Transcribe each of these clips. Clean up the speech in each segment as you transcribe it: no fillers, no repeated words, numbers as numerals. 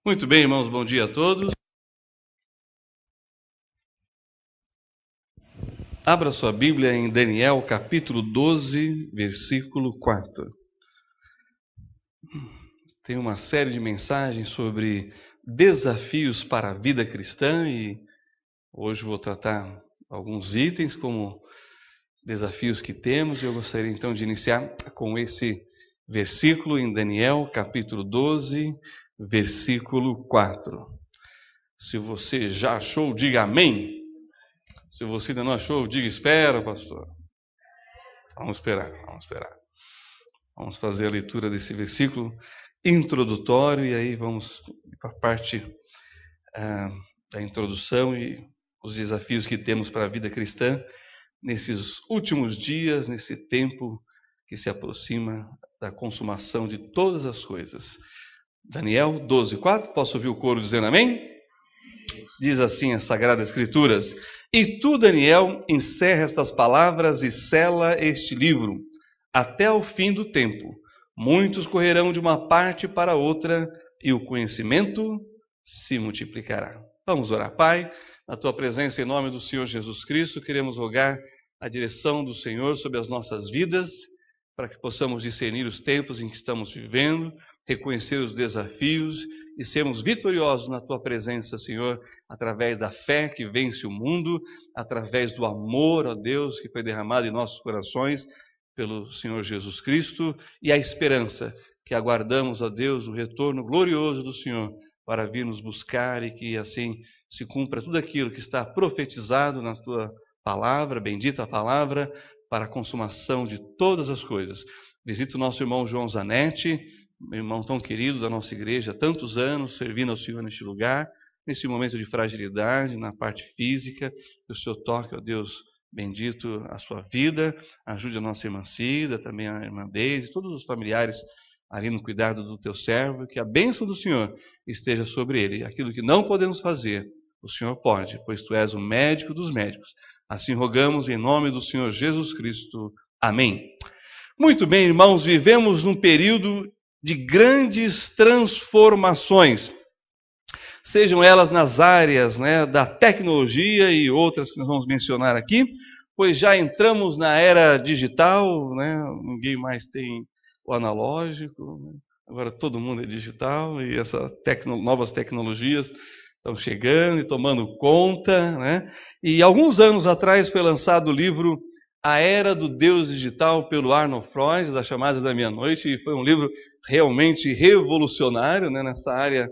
Muito bem, irmãos, bom dia a todos. Abra sua Bíblia em Daniel, capítulo 12, versículo 4. Tem uma série de mensagens sobre desafios para a vida cristã e hoje vou tratar alguns itens como desafios que temos. Eu gostaria então de iniciar com esse versículo em Daniel, capítulo 12, versículo 4. Se você já achou, diga amém. Se você ainda não achou, diga espera, pastor. Vamos esperar. Vamos fazer a leitura desse versículo introdutório e aí vamos para a parte da introdução e os desafios que temos para a vida cristã nesses últimos dias, nesse tempo que se aproxima da consumação de todas as coisas. Daniel 12, 4, posso ouvir o coro dizendo amém? Diz assim as Sagradas Escrituras: E tu, Daniel, encerra estas palavras e sela este livro, até ao fim do tempo. Muitos correrão de uma parte para outra, e o conhecimento se multiplicará. Vamos orar. Pai, na tua presença, em nome do Senhor Jesus Cristo, queremos rogar a direção do Senhor sobre as nossas vidas, para que possamos discernir os tempos em que estamos vivendo, reconhecer os desafios e sermos vitoriosos na tua presença, Senhor, através da fé que vence o mundo, através do amor a Deus que foi derramado em nossos corações pelo Senhor Jesus Cristo e a esperança que aguardamos a Deus, o retorno glorioso do Senhor para vir nos buscar e que assim se cumpra tudo aquilo que está profetizado na tua palavra, bendita a palavra, para a consumação de todas as coisas. Visita o nosso irmão João Zanetti, meu irmão tão querido da nossa igreja, há tantos anos, servindo ao Senhor neste lugar, nesse momento de fragilidade, na parte física, que o Senhor toque, ó Deus bendito, a sua vida, ajude a nossa irmã Cida, também a irmã Deise, todos os familiares ali no cuidado do teu servo, que a bênção do Senhor esteja sobre ele. Aquilo que não podemos fazer, o Senhor pode, pois tu és o médico dos médicos. Assim rogamos em nome do Senhor Jesus Cristo. Amém. Muito bem, irmãos, vivemos num período de grandes transformações, sejam elas nas áreas da tecnologia e outras que nós vamos mencionar aqui, pois já entramos na era digital, ninguém mais tem o analógico, agora todo mundo é digital e essas novas tecnologias estão chegando e tomando conta, E alguns anos atrás foi lançado o livro A Era do Deus Digital, pelo Arnold Freud, das Chamadas da Meia-Noite, e foi um livro realmente revolucionário nessa área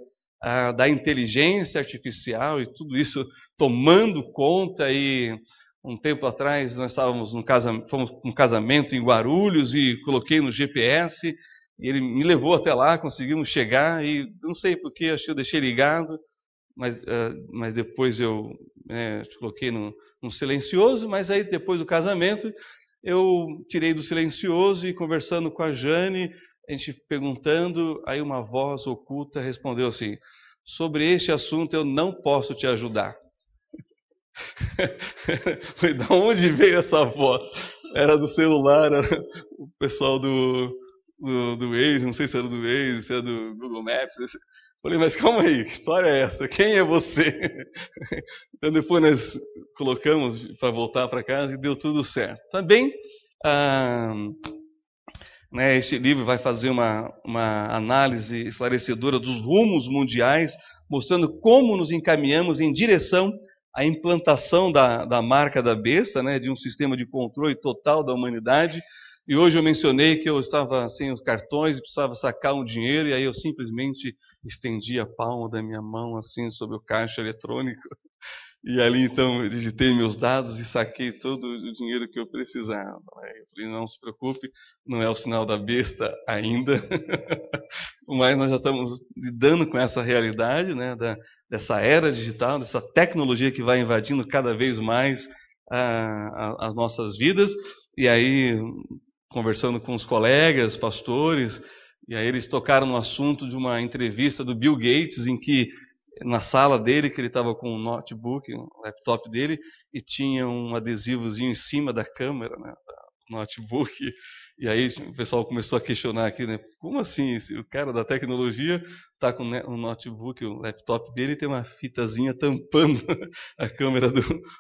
da inteligência artificial e tudo isso tomando conta. E um tempo atrás nós fomos num casamento em Guarulhos e coloquei no GPS e ele me levou até lá, conseguimos chegar e não sei porque, acho que eu deixei ligado, mas depois eu coloquei no silencioso, mas aí depois do casamento eu tirei do silencioso e conversando com a Jane, a gente perguntando, aí uma voz oculta respondeu assim: sobre este assunto eu não posso te ajudar. Falei, de onde veio essa voz? Era do celular, era o pessoal do Waze, não sei se era do Waze, se era do Google Maps. Falei, mas calma aí, que história é essa? Quem é você? Então depois nós colocamos para voltar para casa e deu tudo certo. Também, este livro vai fazer uma análise esclarecedora dos rumos mundiais, mostrando como nos encaminhamos em direção à implantação da marca da besta, de um sistema de controle total da humanidade. E hoje eu mencionei que eu estava sem os cartões e precisava sacar um dinheiro, e aí eu simplesmente estendi a palma da minha mão assim sobre o caixa eletrônico. E ali então eu digitei meus dados e saquei todo o dinheiro que eu precisava. Eu falei, não se preocupe, não é o sinal da besta ainda. Mas nós já estamos lidando com essa realidade, dessa era digital, dessa tecnologia que vai invadindo cada vez mais as nossas vidas. E aí, conversando com os colegas, pastores, e aí eles tocaram no assunto de uma entrevista do Bill Gates, em que na sala dele, que ele estava com um notebook, um laptop dele, e tinha um adesivozinho em cima da câmera, notebook. E aí o pessoal começou a questionar aqui, né? Como assim? O cara da tecnologia está com um notebook, o laptop dele tem uma fitazinha tampando a câmera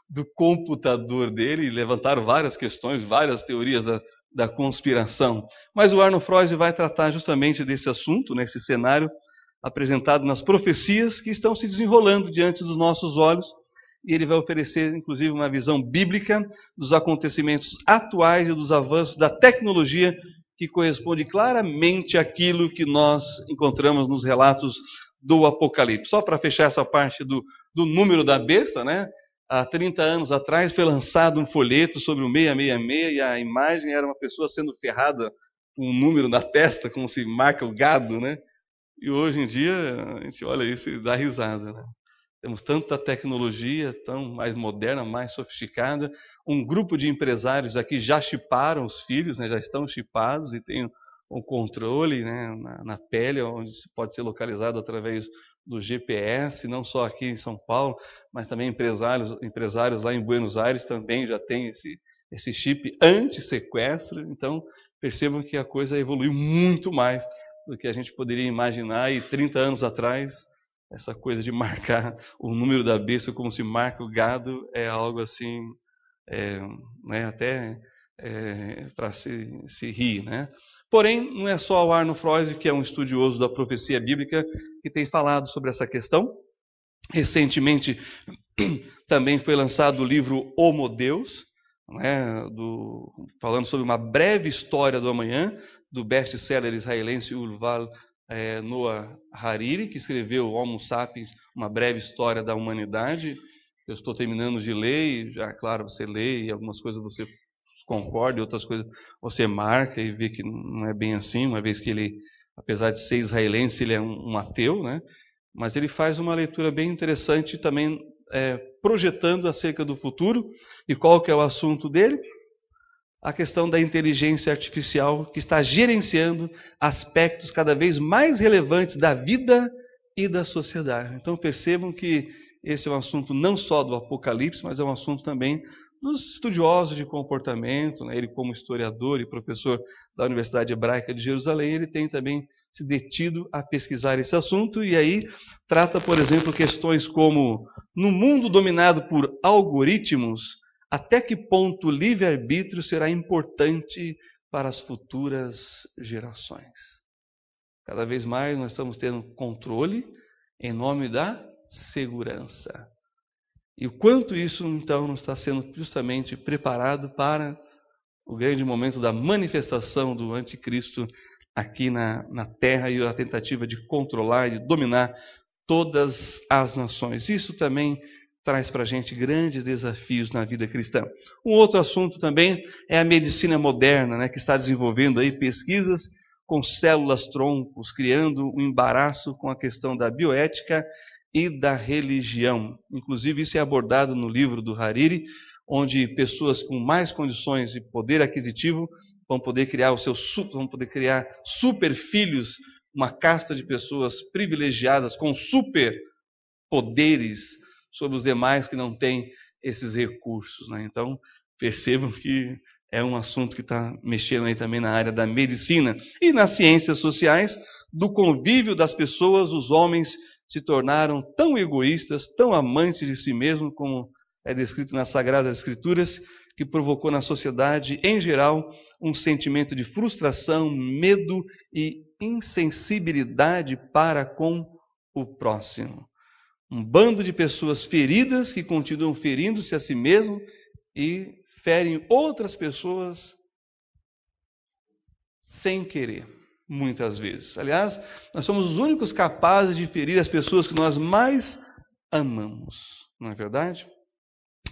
do computador dele. E levantaram várias questões, várias teorias da conspiração. Mas o Arno Freud vai tratar justamente desse assunto, né? Esse cenário apresentado nas profecias que estão se desenrolando diante dos nossos olhos. E ele vai oferecer, inclusive, uma visão bíblica dos acontecimentos atuais e dos avanços da tecnologia que corresponde claramente àquilo que nós encontramos nos relatos do Apocalipse. Só para fechar essa parte do número da besta, né? Há 30 anos atrás foi lançado um folheto sobre o 666 e a imagem era uma pessoa sendo ferrada com um número na testa, como se marca o gado, né? E hoje em dia a gente olha isso e dá risada, né? Temos tanta tecnologia, tão mais moderna, mais sofisticada. Um grupo de empresários aqui já chiparam os filhos, né, já estão chipados e tem um controle, né, na pele, onde pode ser localizado através do GPS, não só aqui em São Paulo, mas também empresários lá em Buenos Aires também já têm esse chip anti-sequestro. Então, percebam que a coisa evoluiu muito mais do que a gente poderia imaginar. E 30 anos atrás, essa coisa de marcar o número da besta como se marca o gado é algo assim, né, até para se rir, né? Porém, não é só o Arno Freud, que é um estudioso da profecia bíblica, que tem falado sobre essa questão. Recentemente também foi lançado o livro Homo Deus, né, falando sobre uma breve história do amanhã, do best-seller israelense Yuval Noah Harari, que escreveu Homo Sapiens, uma breve história da humanidade. Eu estou terminando de ler, e já, claro, você lê, e algumas coisas você concorda, e outras coisas você marca e vê que não é bem assim, uma vez que ele, apesar de ser israelense, ele é um ateu, né? Mas ele faz uma leitura bem interessante também, projetando acerca do futuro. E qual que é o assunto dele? A questão da inteligência artificial, que está gerenciando aspectos cada vez mais relevantes da vida e da sociedade. Então percebam que esse é um assunto não só do Apocalipse, mas é um assunto também dos estudiosos de comportamento, né? Ele, como historiador e professor da Universidade Hebraica de Jerusalém, ele tem também se detido a pesquisar esse assunto, e aí trata, por exemplo, questões como: no mundo dominado por algoritmos, até que ponto o livre-arbítrio será importante para as futuras gerações? Cada vez mais nós estamos tendo controle em nome da segurança. E o quanto isso, então, não está sendo justamente preparado para o grande momento da manifestação do anticristo aqui na Terra, e a tentativa de controlar e de dominar todas as nações. Isso também traz para a gente grandes desafios na vida cristã. Um outro assunto também é a medicina moderna, né, que está desenvolvendo aí pesquisas com células-troncos, criando um embaraço com a questão da bioética e da religião. Inclusive, isso é abordado no livro do Hariri, onde pessoas com mais condições de poder aquisitivo vão poder criar super filhos, uma casta de pessoas privilegiadas com super poderes sobre os demais que não têm esses recursos, né? Então, percebam que é um assunto que está mexendo aí também na área da medicina. E nas ciências sociais, do convívio das pessoas, os homens se tornaram tão egoístas, tão amantes de si mesmos, como é descrito nas Sagradas Escrituras, que provocou na sociedade, em geral, um sentimento de frustração, medo e insensibilidade para com o próximo. Um bando de pessoas feridas que continuam ferindo-se a si mesmo e ferem outras pessoas sem querer, muitas vezes. Aliás, nós somos os únicos capazes de ferir as pessoas que nós mais amamos, não é verdade?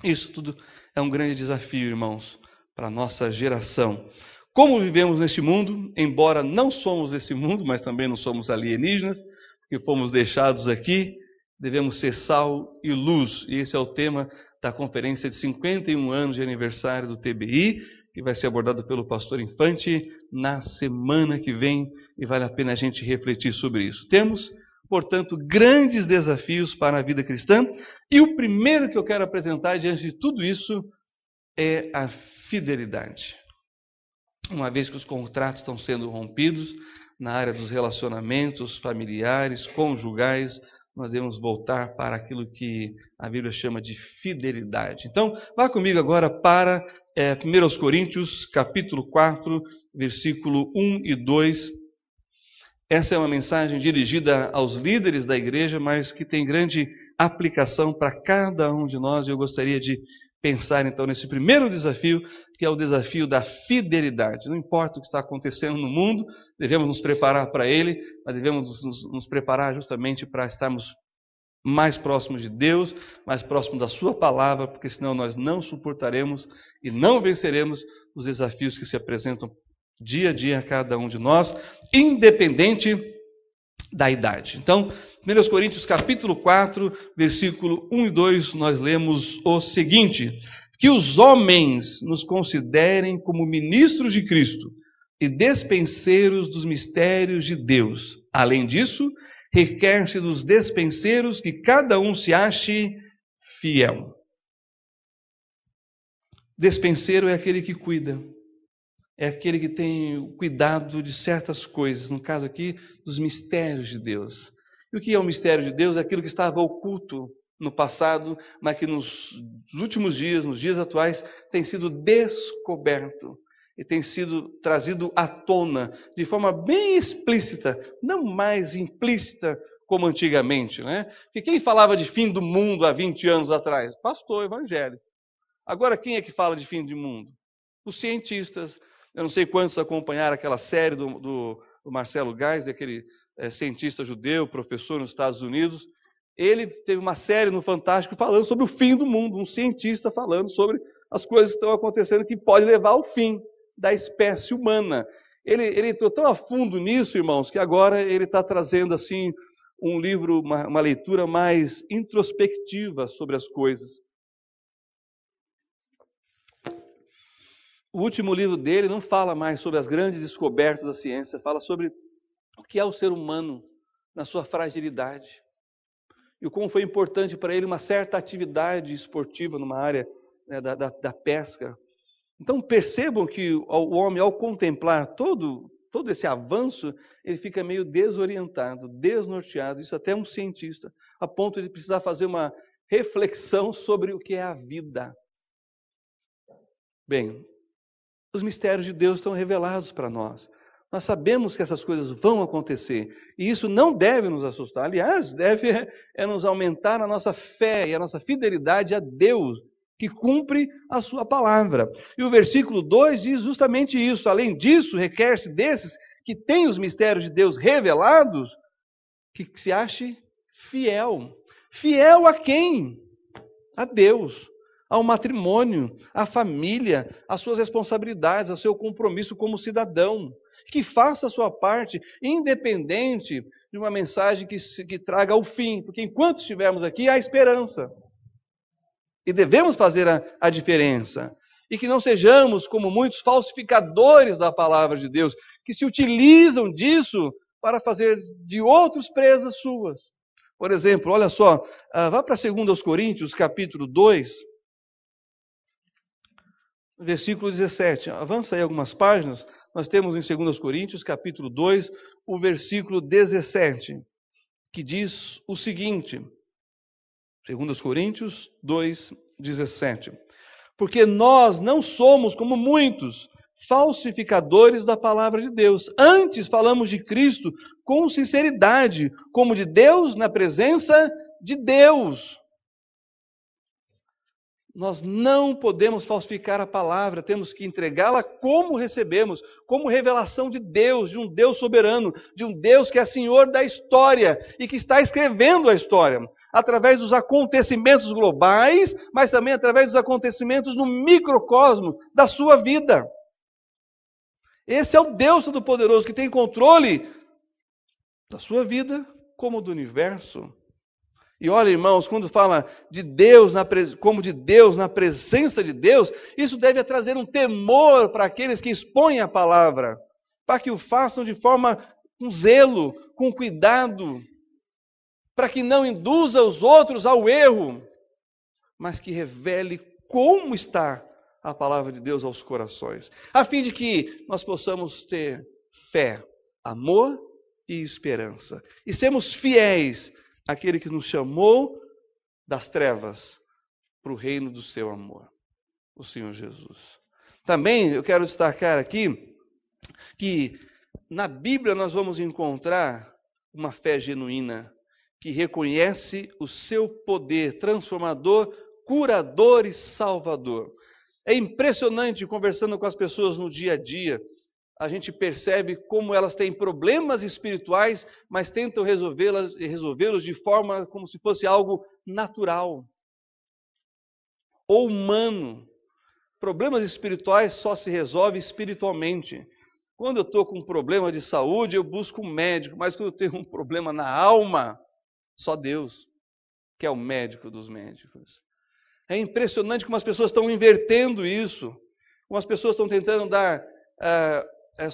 Isso tudo é um grande desafio, irmãos, para a nossa geração. Como vivemos neste mundo, embora não somos desse mundo, mas também não somos alienígenas, porque fomos deixados aqui, devemos ser sal e luz. E esse é o tema da conferência de 51 anos de aniversário do TBI, que vai ser abordado pelo pastor Infante na semana que vem, e vale a pena a gente refletir sobre isso. Temos, portanto, grandes desafios para a vida cristã, e o primeiro que eu quero apresentar diante de tudo isso é a fidelidade. uma vez que os contratos estão sendo rompidos na área dos relacionamentos familiares, conjugais, nós devemos voltar para aquilo que a Bíblia chama de fidelidade. Então, vá comigo agora para 1 Coríntios, capítulo 4, versículo 1 e 2. Essa é uma mensagem dirigida aos líderes da igreja, mas que tem grande aplicação para cada um de nós. Eu gostaria de pensar então nesse primeiro desafio, que é o desafio da fidelidade. Não importa o que está acontecendo no mundo, devemos nos preparar para ele, mas devemos nos preparar justamente para estarmos mais próximos de Deus, mais próximos da sua palavra, porque senão nós não suportaremos e não venceremos os desafios que se apresentam dia a dia a cada um de nós, independente da idade. Então, 1 Coríntios capítulo 4, versículo 1 e 2, nós lemos o seguinte: que os homens nos considerem como ministros de Cristo e despenseiros dos mistérios de Deus. Além disso, requer-se dos despenseiros que cada um se ache fiel. Despenseiro é aquele que cuida, é aquele que tem o cuidado de certas coisas, no caso aqui, dos mistérios de Deus. E o que é o mistério de Deus? É aquilo que estava oculto no passado, mas que nos últimos dias, nos dias atuais, tem sido descoberto e tem sido trazido à tona de forma bem explícita, não mais implícita como antigamente, né? Porque quem falava de fim do mundo há 20 anos atrás? Pastor evangélico. Agora quem é que fala de fim do mundo? Os cientistas. Eu não sei quantos acompanharam aquela série do Marcelo Geis, daquele cientista judeu, professor nos Estados Unidos. Ele teve uma série no Fantástico falando sobre o fim do mundo, um cientista falando sobre as coisas que estão acontecendo que pode levar ao fim da espécie humana. Ele entrou tão a fundo nisso, irmãos, que agora ele está trazendo assim um livro, uma leitura mais introspectiva sobre as coisas. O último livro dele não fala mais sobre as grandes descobertas da ciência, fala sobre o que é o ser humano na sua fragilidade. E como foi importante para ele uma certa atividade esportiva numa área, né, da pesca. Então percebam que o homem, ao contemplar todo esse avanço, ele fica meio desorientado, desnorteado, isso até um cientista, a ponto de precisar fazer uma reflexão sobre o que é a vida. Bem, os mistérios de Deus estão revelados para nós. Nós sabemos que essas coisas vão acontecer. E isso não deve nos assustar. Aliás, deve nos aumentar a nossa fé e a nossa fidelidade a Deus, que cumpre a sua palavra. E o versículo 2 diz justamente isso. Além disso, requer-se desses que têm os mistérios de Deus revelados, que se ache fiel. Fiel a quem? A Deus. Ao matrimônio, à família, às suas responsabilidades, ao seu compromisso como cidadão. Que faça a sua parte, independente de uma mensagem que traga o fim. Porque enquanto estivermos aqui, há esperança. E devemos fazer a diferença. E que não sejamos como muitos falsificadores da palavra de Deus, que se utilizam disso para fazer de outros presas suas. Por exemplo, olha só, vá para 2 Coríntios, capítulo 2, versículo 17. Avança aí algumas páginas. Nós temos em 2 Coríntios, capítulo 2, o versículo 17, que diz o seguinte. 2 Coríntios 2, 17. Porque nós não somos como muitos falsificadores da palavra de Deus. Antes falamos de Cristo com sinceridade, como de Deus na presença de Deus. Nós não podemos falsificar a palavra, temos que entregá-la como recebemos, como revelação de Deus, de um Deus soberano, de um Deus que é Senhor da história e que está escrevendo a história, através dos acontecimentos globais, mas também através dos acontecimentos no microcosmo da sua vida. Esse é o Deus Todo-Poderoso que tem controle da sua vida como do universo. E olha, irmãos, quando fala de Deus, como de Deus, na presença de Deus, isso deve trazer um temor para aqueles que expõem a palavra, para que o façam de forma com zelo, com cuidado, para que não induza os outros ao erro, mas que revele como está a palavra de Deus aos corações, a fim de que nós possamos ter fé, amor e esperança, e sermos fiéis àquele que nos chamou das trevas para o reino do seu amor, o Senhor Jesus. Também eu quero destacar aqui que na Bíblia nós vamos encontrar uma fé genuína, que reconhece o seu poder transformador, curador e salvador. É impressionante, conversando com as pessoas no dia a dia, a gente percebe como elas têm problemas espirituais, mas tentam resolvê-los de forma como se fosse algo natural ou humano. Problemas espirituais só se resolvem espiritualmente. Quando eu estou com um problema de saúde, eu busco um médico, mas quando eu tenho um problema na alma, só Deus, que é o médico dos médicos. É impressionante como as pessoas estão invertendo isso, como as pessoas estão tentando dar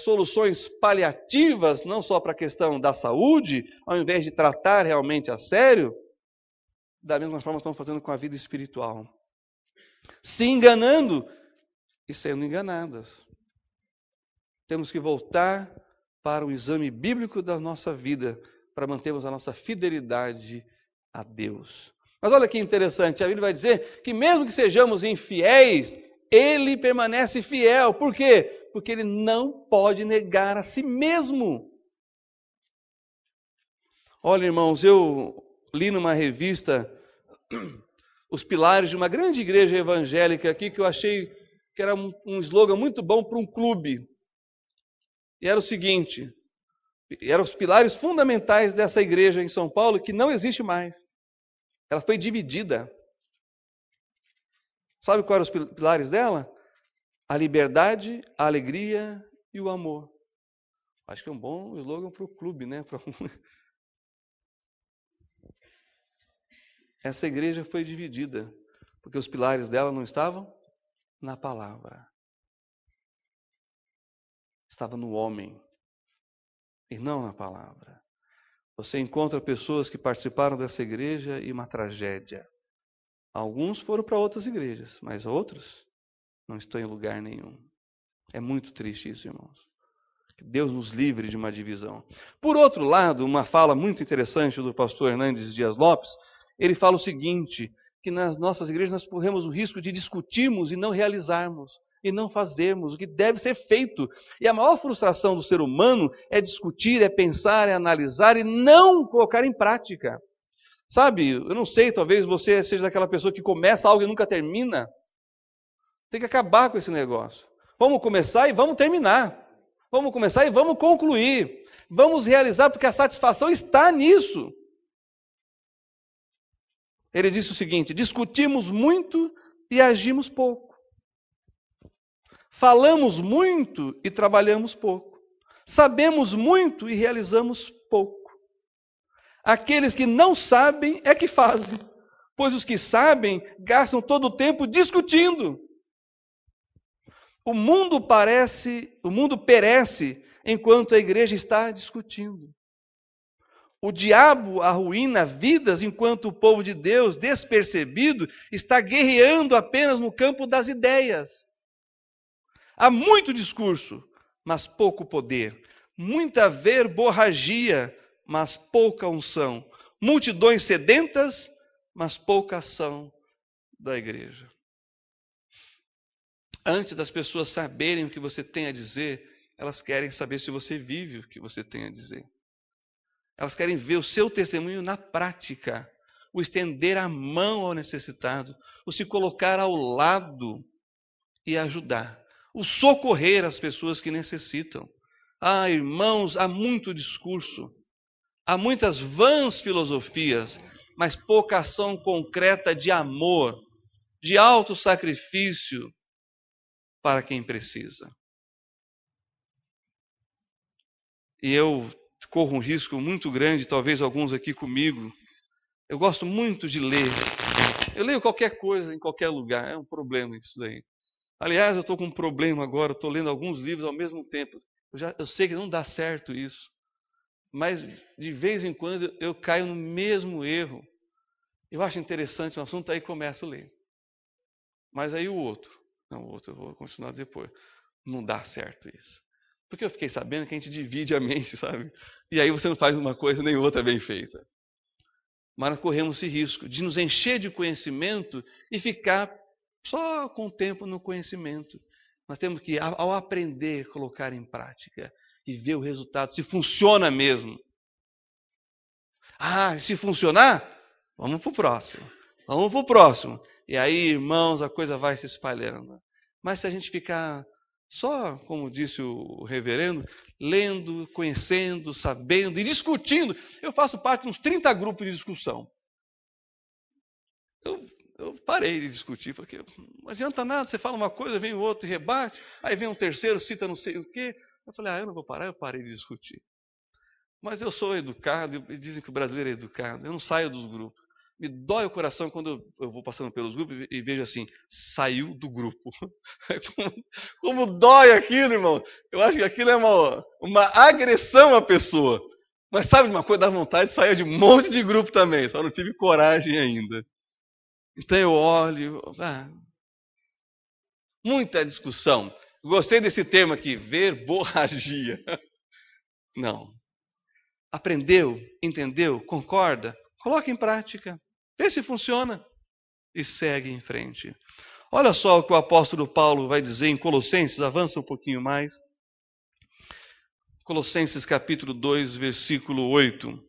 soluções paliativas, não só para a questão da saúde, ao invés de tratar realmente a sério, da mesma forma estão fazendo com a vida espiritual. Se enganando e sendo enganadas. Temos que voltar para o exame bíblico da nossa vida, para mantermos a nossa fidelidade a Deus. Mas olha que interessante, a Bíblia vai dizer que mesmo que sejamos infiéis, Ele permanece fiel. Por quê? Porque Ele não pode negar a si mesmo. Olha, irmãos, eu li numa revista os pilares de uma grande igreja evangélica aqui, que eu achei que era um slogan muito bom para um clube. E era o seguinte, eram os pilares fundamentais dessa igreja em São Paulo, que não existe mais. Ela foi dividida. Sabe quais eram os pilares dela? A liberdade, a alegria e o amor. Acho que é um bom slogan para o clube, né? Essa igreja foi dividida, porque os pilares dela não estavam na palavra. Estava no homem e não na palavra. Você encontra pessoas que participaram dessa igreja e uma tragédia. Alguns foram para outras igrejas, mas outros não estão em lugar nenhum. É muito triste isso, irmãos. Que Deus nos livre de uma divisão. Por outro lado, uma fala muito interessante do pastor Hernandes Dias Lopes, ele fala o seguinte, que nas nossas igrejas nós corremos o risco de discutirmos e não realizarmos, e não fazermos o que deve ser feito. E a maior frustração do ser humano é discutir, é pensar, é analisar e não colocar em prática. Sabe, eu não sei, talvez você seja daquela pessoa que começa algo e nunca termina. Tem que acabar com esse negócio. Vamos começar e vamos terminar. Vamos começar e vamos concluir. Vamos realizar, porque a satisfação está nisso. Ele disse o seguinte: discutimos muito e agimos pouco. Falamos muito e trabalhamos pouco. Sabemos muito e realizamos pouco. Aqueles que não sabem é que fazem, pois os que sabem gastam todo o tempo discutindo. O mundo perece enquanto a igreja está discutindo. O diabo arruína vidas enquanto o povo de Deus, despercebido, está guerreando apenas no campo das ideias. Há muito discurso, mas pouco poder. Muita verborragia, mas pouca unção. Multidões sedentas, mas pouca ação da igreja. Antes das pessoas saberem o que você tem a dizer, elas querem saber se você vive o que você tem a dizer. Elas querem ver o seu testemunho na prática, o estender a mão ao necessitado, o se colocar ao lado e ajudar, o socorrer as pessoas que necessitam. Ah, irmãos, há muito discurso, há muitas vãs filosofias, mas pouca ação concreta de amor, de autossacrifício para quem precisa. E eu corro um risco muito grande, talvez alguns aqui comigo. Eu gosto muito de ler. Eu leio qualquer coisa em qualquer lugar, é um problema isso daí. Aliás, eu estou com um problema agora, estou lendo alguns livros ao mesmo tempo. Eu sei que não dá certo isso, mas de vez em quando eu caio no mesmo erro. Eu acho interessante o assunto, aí começo a ler. Mas aí o outro. Não, outro eu vou continuar depois. Não dá certo isso. Porque eu fiquei sabendo que a gente divide a mente, sabe? E aí você não faz uma coisa nem outra bem feita. Mas nós corremos esse risco de nos encher de conhecimento e ficar só com o tempo no conhecimento. Nós temos que, ao aprender, colocar em prática e ver o resultado, se funciona mesmo. Ah, se funcionar, vamos para o próximo. Vamos para o próximo. E aí, irmãos, a coisa vai se espalhando. Mas se a gente ficar só, como disse o reverendo, lendo, conhecendo, sabendo e discutindo. Eu faço parte de uns 30 grupos de discussão. Eu parei de discutir, porque não adianta nada, você fala uma coisa, vem o outro e rebate, aí vem um terceiro, cita não sei o quê. Eu falei, eu não vou parar, eu parei de discutir. Mas eu sou educado, e dizem que o brasileiro é educado, eu não saio dos grupos. Me dói o coração quando eu vou passando pelos grupos e vejo assim, saiu do grupo. Como dói aquilo, irmão. Eu acho que aquilo é uma agressão à pessoa. Mas sabe uma coisa, dá vontade de sair de um monte de grupo também, só não tive coragem ainda. Então eu olho, muita discussão. Gostei desse termo aqui, verborragia. Não. Aprendeu, entendeu, concorda? Coloque em prática. Vê se funciona. E segue em frente. Olha só o que o apóstolo Paulo vai dizer em Colossenses, avança um pouquinho mais. Colossenses capítulo 2, versículo 8.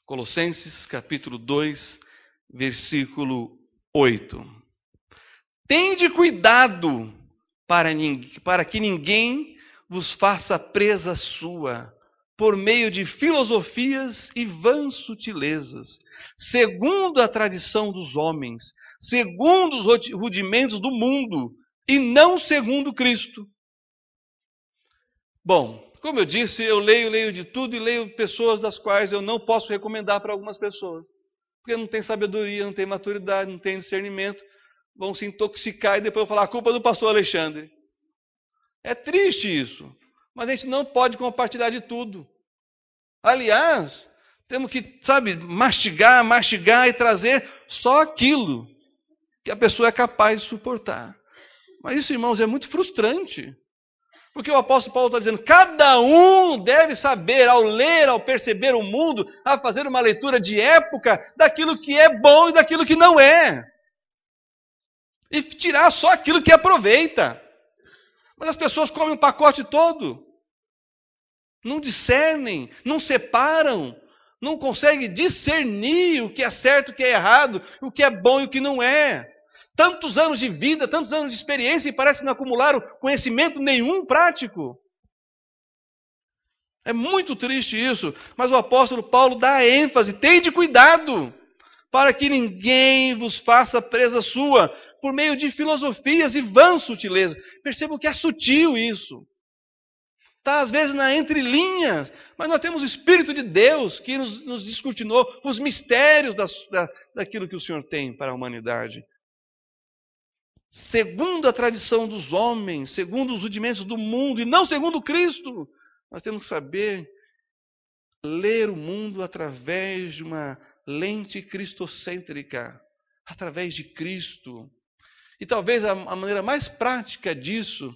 Colossenses capítulo 2, versículo 8. Tende cuidado para que ninguém vos faça presa sua, por meio de filosofias e vãs sutilezas, segundo a tradição dos homens, segundo os rudimentos do mundo, e não segundo Cristo. Bom, como eu disse, eu leio de tudo e leio pessoas das quais eu não posso recomendar para algumas pessoas. Porque não tem sabedoria, não tem maturidade, não tem discernimento, vão se intoxicar e depois vão falar a culpa é do pastor Alexandre. É triste isso, mas a gente não pode compartilhar de tudo. Aliás, temos que, mastigar e trazer só aquilo que a pessoa é capaz de suportar. Mas isso, irmãos, é muito frustrante. Porque o apóstolo Paulo está dizendo, cada um deve saber, ao ler, ao perceber o mundo, a fazer uma leitura de época daquilo que é bom e daquilo que não é. E tirar só aquilo que aproveita. Mas as pessoas comem o pacote todo. Não discernem, não separam, não conseguem discernir o que é certo, o que é errado, o que é bom e o que não é. Tantos anos de vida, tantos anos de experiência e parece que não acumularam conhecimento nenhum prático. É muito triste isso, mas o apóstolo Paulo dá ênfase, tende cuidado, para que ninguém vos faça presa sua, por meio de filosofias e vãs sutilezas. Percebam que é sutil isso. Está às vezes na entrelinhas, mas nós temos o Espírito de Deus que nos descortinou os mistérios daquilo que o Senhor tem para a humanidade. Segundo a tradição dos homens, segundo os rudimentos do mundo, e não segundo Cristo. Nós temos que saber ler o mundo através de uma lente cristocêntrica, através de Cristo. E talvez a maneira mais prática disso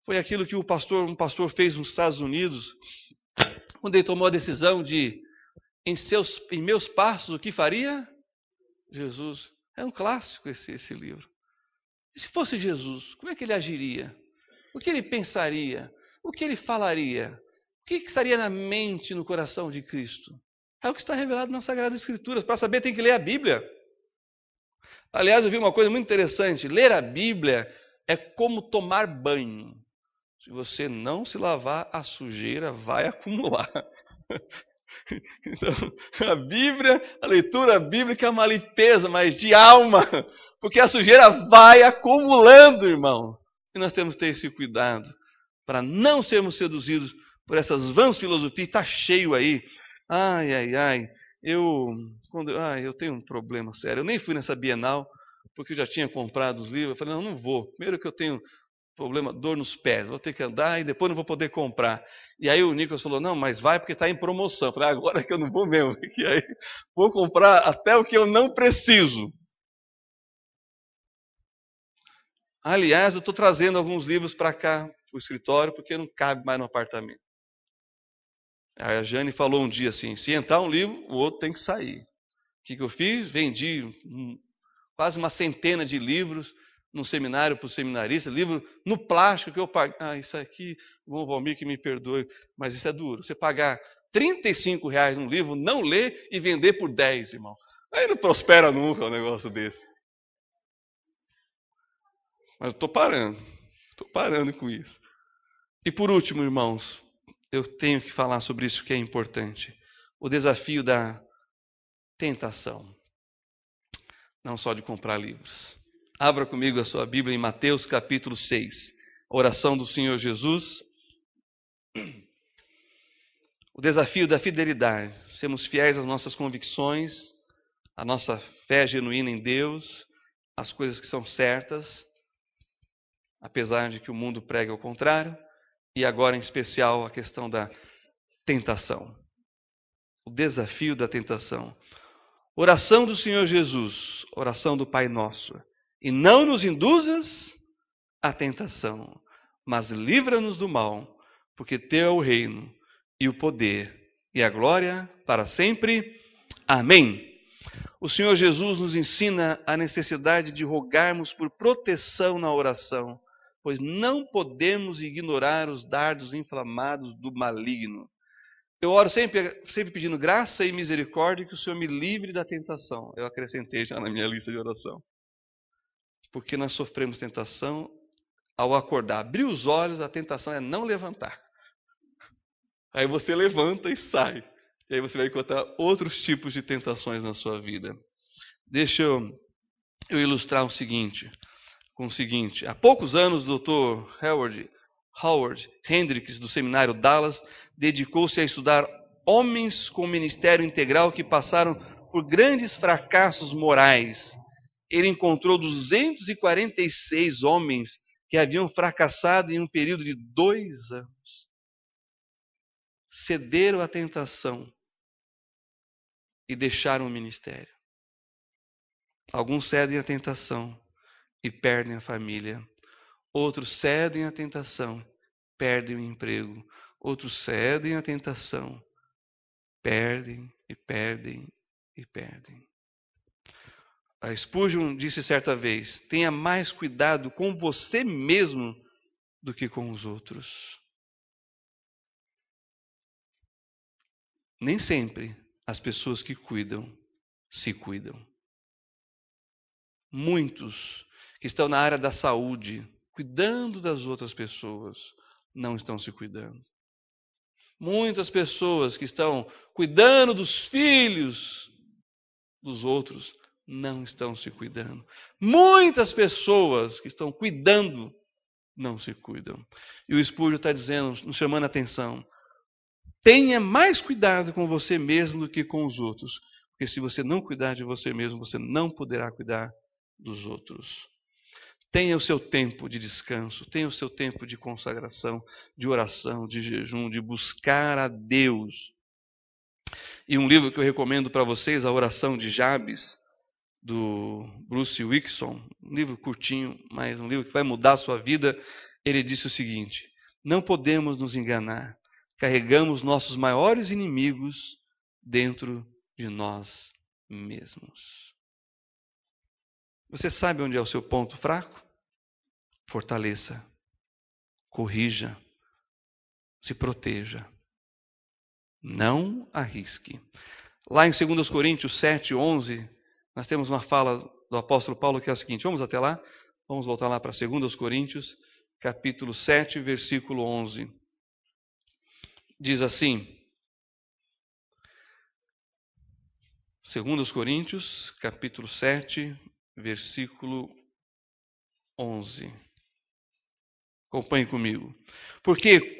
foi aquilo que um pastor fez nos Estados Unidos, quando ele tomou a decisão de, em meus passos, o que faria? Jesus. É um clássico esse livro. E se fosse Jesus, como é que ele agiria? O que ele pensaria? O que ele falaria? O que estaria na mente, no coração de Cristo? É o que está revelado nas Sagradas Escrituras. Para saber, tem que ler a Bíblia. Aliás, eu vi uma coisa muito interessante. Ler a Bíblia é como tomar banho. Se você não se lavar, a sujeira vai acumular. Então, a leitura bíblica é uma limpeza, mas de alma. Porque a sujeira vai acumulando, irmão. E nós temos que ter esse cuidado para não sermos seduzidos por essas vãs filosofias. Está cheio aí. Eu tenho um problema sério. Eu nem fui nessa Bienal, porque eu já tinha comprado os livros. Eu falei, não vou. Primeiro que eu tenho problema, dor nos pés, vou ter que andar e depois não vou poder comprar. E aí o Nicolas falou, não, mas vai porque está em promoção. Eu falei, agora que eu não vou mesmo, que aí vou comprar até o que eu não preciso. Aliás, eu estou trazendo alguns livros para cá, para o escritório, porque não cabe mais no apartamento. Aí a Jane falou um dia assim, se entrar um livro, o outro tem que sair. O que eu fiz? Vendi quase uma centena de livros num seminário para o seminarista, livro no plástico que eu paguei. Isso aqui, bom Valmir que me perdoe, mas isso é duro. Você pagar R$35 num livro, não ler e vender por 10, irmão. Aí não prospera nunca um negócio desse. Mas eu estou parando com isso. E por último, irmãos, eu tenho que falar sobre isso que é importante. O desafio da tentação. Não só de comprar livros. Abra comigo a sua Bíblia em Mateus capítulo 6. A oração do Senhor Jesus. O desafio da fidelidade. Sermos fiéis às nossas convicções, à nossa fé genuína em Deus, às coisas que são certas, apesar de que o mundo prega o contrário, e agora em especial a questão da tentação. O desafio da tentação. Oração do Senhor Jesus, oração do Pai Nosso. E não nos induzas à tentação, mas livra-nos do mal, porque teu é o reino, e o poder, e a glória para sempre. Amém. O Senhor Jesus nos ensina a necessidade de rogarmos por proteção na oração, pois não podemos ignorar os dardos inflamados do maligno. Eu oro sempre pedindo graça e misericórdia que o Senhor me livre da tentação. Eu acrescentei já na minha lista de oração. Porque nós sofremos tentação ao acordar. Abrir os olhos, a tentação é não levantar. Aí você levanta e sai. E aí você vai encontrar outros tipos de tentações na sua vida. Deixa eu ilustrar com o seguinte. Há poucos anos, o Dr. Howard Hendricks, do seminário Dallas, dedicou-se a estudar homens com ministério integral que passaram por grandes fracassos morais. Ele encontrou 246 homens que haviam fracassado em um período de 2 anos. Cederam à tentação e deixaram o ministério. Alguns cedem à tentação e perdem a família. Outros cedem à tentação, perdem o emprego. Outros cedem à tentação, perdem e perdem e perdem. A Spurgeon disse certa vez, tenha mais cuidado com você mesmo do que com os outros. Nem sempre as pessoas que cuidam, se cuidam. Muitos que estão na área da saúde, cuidando das outras pessoas, não estão se cuidando. Muitas pessoas que estão cuidando dos filhos dos outros, não estão se cuidando. Muitas pessoas que estão cuidando, não se cuidam. E o Spurgeon está dizendo, nos chamando a atenção, tenha mais cuidado com você mesmo do que com os outros. Porque se você não cuidar de você mesmo, você não poderá cuidar dos outros. Tenha o seu tempo de descanso, tenha o seu tempo de consagração, de oração, de jejum, de buscar a Deus. E um livro que eu recomendo para vocês, A Oração de Jabes, do Bruce Wickson, um livro curtinho, mas um livro que vai mudar a sua vida. Ele disse o seguinte, não podemos nos enganar, carregamos nossos maiores inimigos dentro de nós mesmos. Você sabe onde é o seu ponto fraco? Fortaleça, corrija, se proteja. Não arrisque. Lá em 2 Coríntios 7:11, nós temos uma fala do apóstolo Paulo que é a seguinte, vamos até lá? Vamos voltar lá para 2 Coríntios, capítulo 7, versículo 11. Diz assim, 2 Coríntios, capítulo 7, versículo 11. Acompanhe comigo. Porque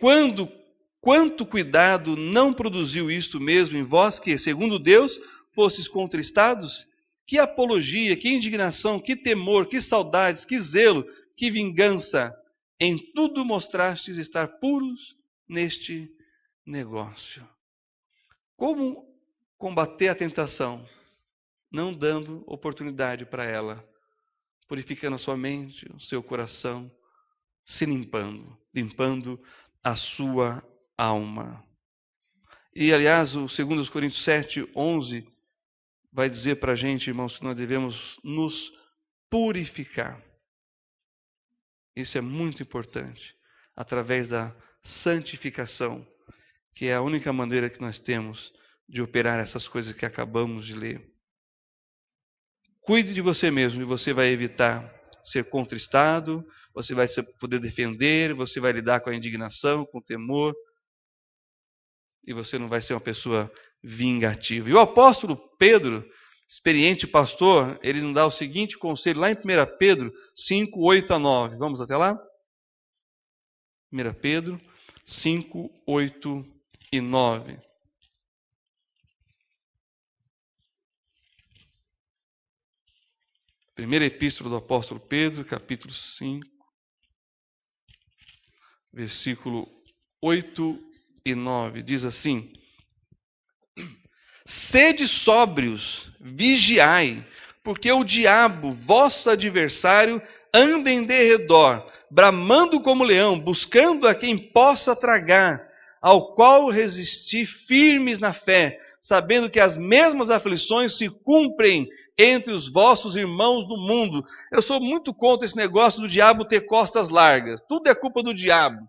quanto cuidado não produziu isto mesmo em vós, que, segundo Deus, fostes contristados? Que apologia, que indignação, que temor, que saudades, que zelo, que vingança. Em tudo mostrastes estar puros neste negócio. Como combater a tentação? Não dando oportunidade para ela, purificando a sua mente, o seu coração, se limpando a sua alma. E, aliás, o 2 Coríntios 7:11 vai dizer para a gente, irmãos, que nós devemos nos purificar. Isso é muito importante, através da santificação, que é a única maneira que nós temos de operar essas coisas que acabamos de ler. Cuide de você mesmo e você vai evitar ser contristado, você vai poder defender, você vai lidar com a indignação, com o temor, e você não vai ser uma pessoa vingativa. E o apóstolo Pedro, experiente pastor, ele nos dá o seguinte conselho lá em 1 Pedro 5, 8 a 9. Vamos até lá? 1 Pedro 5, 8 e 9. Primeira epístola do apóstolo Pedro, capítulo 5, versículo 8 e 9. Diz assim: Sede sóbrios, vigiai, porque o diabo, vosso adversário, anda em derredor, bramando como leão, buscando a quem possa tragar, ao qual resistir firmes na fé, sabendo que as mesmas aflições se cumprem entre os vossos irmãos do mundo. Eu sou muito contra esse negócio do diabo ter costas largas. Tudo é culpa do diabo,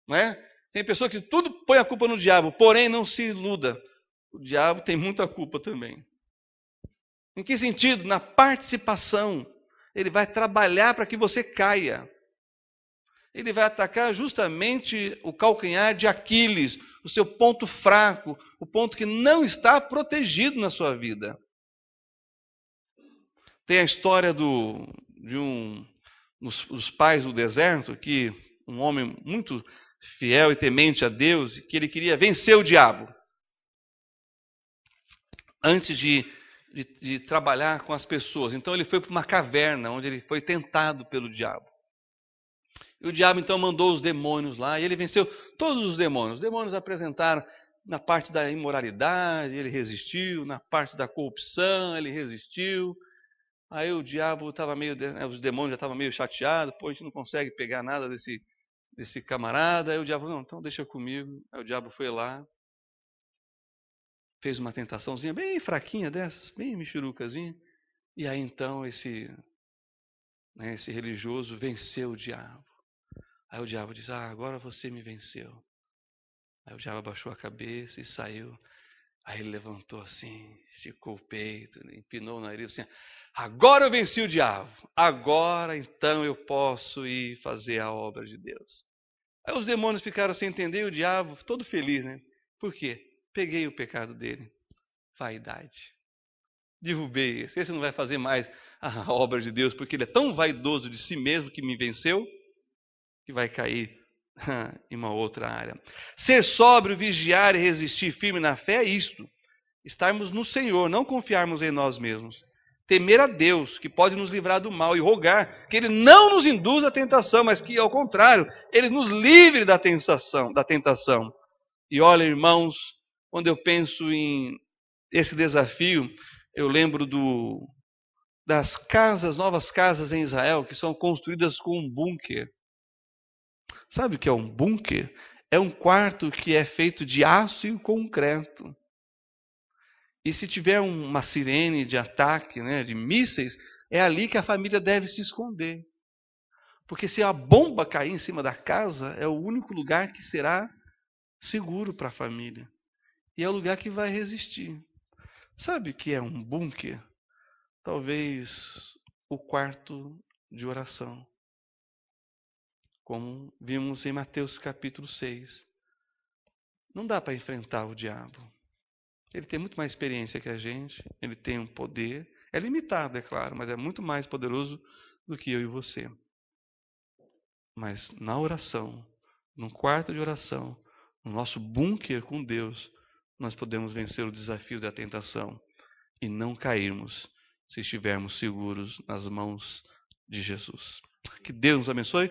não é? Tem pessoa que tudo põe a culpa no diabo, porém não se iluda. O diabo tem muita culpa também. Em que sentido? Na participação. Ele vai trabalhar para que você caia. Ele vai atacar justamente o calcanhar de Aquiles, o seu ponto fraco, o ponto que não está protegido na sua vida. Tem a história dos pais do deserto, que um homem muito fiel e temente a Deus, que ele queria vencer o diabo. Antes de trabalhar com as pessoas. Então ele foi para uma caverna, onde ele foi tentado pelo diabo. E o diabo então mandou os demônios lá, e ele venceu todos os demônios. Os demônios apresentaram na parte da imoralidade, ele resistiu, na parte da corrupção, ele resistiu. Aí o diabo estava os demônios já estavam meio chateados, pô, a gente não consegue pegar nada desse camarada. Aí o diabo falou, não, então deixa comigo. Aí o diabo foi lá, fez uma tentaçãozinha bem fraquinha dessas, bem mexerucazinha. E aí então esse religioso venceu o diabo. Aí o diabo diz, agora você me venceu. Aí o diabo abaixou a cabeça e saiu. Aí ele levantou assim, esticou o peito, empinou o nariz assim, agora eu venci o diabo. Agora então eu posso ir fazer a obra de Deus. Aí os demônios ficaram sem entender e o diabo todo feliz, né? Por quê? Peguei o pecado dele, vaidade. Derrubei esse. Esse não vai fazer mais a obra de Deus, porque ele é tão vaidoso de si mesmo que me venceu, que vai cair em uma outra área. Ser sóbrio, vigiar e resistir firme na fé é isto. Estarmos no Senhor, não confiarmos em nós mesmos. Temer a Deus, que pode nos livrar do mal, e rogar que Ele não nos induza à tentação, mas que, ao contrário, Ele nos livre da tentação. E olha, irmãos, quando eu penso em esse desafio, eu lembro das novas casas em Israel, que são construídas com um bunker. Sabe o que é um bunker? É um quarto que é feito de aço e concreto. E se tiver uma sirene de ataque, né, de mísseis, é ali que a família deve se esconder. Porque se a bomba cair em cima da casa, é o único lugar que será seguro para a família. E é o lugar que vai resistir. Sabe o que é um bunker? Talvez o quarto de oração. Como vimos em Mateus capítulo 6. Não dá para enfrentar o diabo. Ele tem muito mais experiência que a gente, ele tem um poder, é limitado, é claro, mas é muito mais poderoso do que eu e você. Mas na oração, no quarto de oração, no nosso bunker com Deus, nós podemos vencer o desafio da tentação e não cairmos se estivermos seguros nas mãos de Jesus. Que Deus nos abençoe.